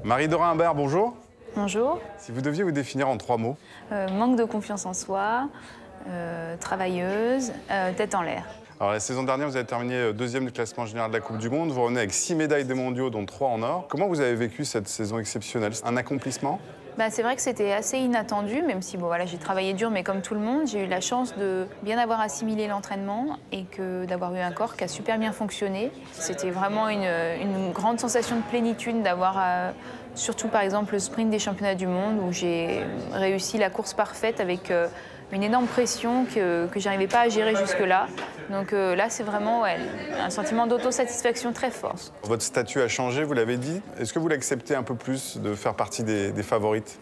Marie-Dora Humbert, bonjour. Bonjour. Si vous deviez vous définir en 3 mots. Manque de confiance en soi, travailleuse, tête en l'air. Alors, la saison dernière, vous avez terminé deuxième du classement général de la Coupe du Monde. Vous revenez avec 6 médailles des mondiaux, dont 3 en or. Comment vous avez vécu cette saison exceptionnelle? Un accomplissement? C'est vrai que c'était assez inattendu, même si j'ai travaillé dur, mais comme tout le monde, j'ai eu la chance de bien avoir assimilé l'entraînement et d'avoir eu un corps qui a super bien fonctionné. C'était vraiment une grande sensation de plénitude d'avoir, surtout par exemple le sprint des championnats du monde, où j'ai réussi la course parfaite avec une énorme pression que je n'arrivais pas à gérer jusque-là. Donc là, c'est vraiment un sentiment d'autosatisfaction très fort. Votre statut a changé, vous l'avez dit. Est-ce que vous l'acceptez un peu plus de faire partie des favorites?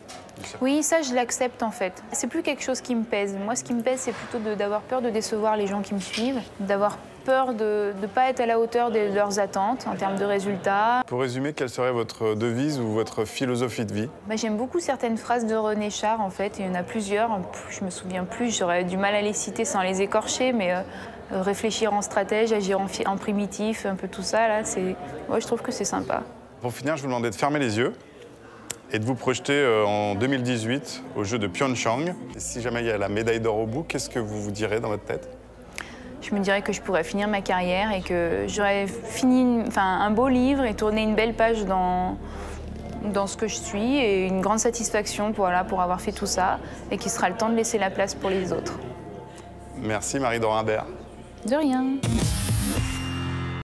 Oui, ça, je l'accepte en fait. C'est plus quelque chose qui me pèse. Moi, ce qui me pèse, c'est plutôt d'avoir peur de décevoir les gens qui me suivent, d'avoir peur de ne pas être à la hauteur de leurs attentes en termes de résultats. Pour résumer, quelle serait votre devise ou votre philosophie de vie? J'aime beaucoup certaines phrases de René Char, en fait. Il y en a plusieurs. Je me souviens plus, j'aurais du mal à les citer sans les écorcher, mais réfléchir en stratège, agir en primitif, un peu tout ça, là, je trouve que c'est sympa. Pour finir, je vous demandais de fermer les yeux et de vous projeter en 2018 aux Jeux de Pyeongchang. Et si jamais il y a la médaille d'or au bout, qu'est-ce que vous vous direz dans votre tête? Je me dirais que je pourrais finir ma carrière et que j'aurais fini un beau livre et tourné une belle page dans ce que je suis et une grande satisfaction pour avoir fait tout ça et qu'il sera le temps de laisser la place pour les autres. Merci Marie-Dora Humbert. De rien.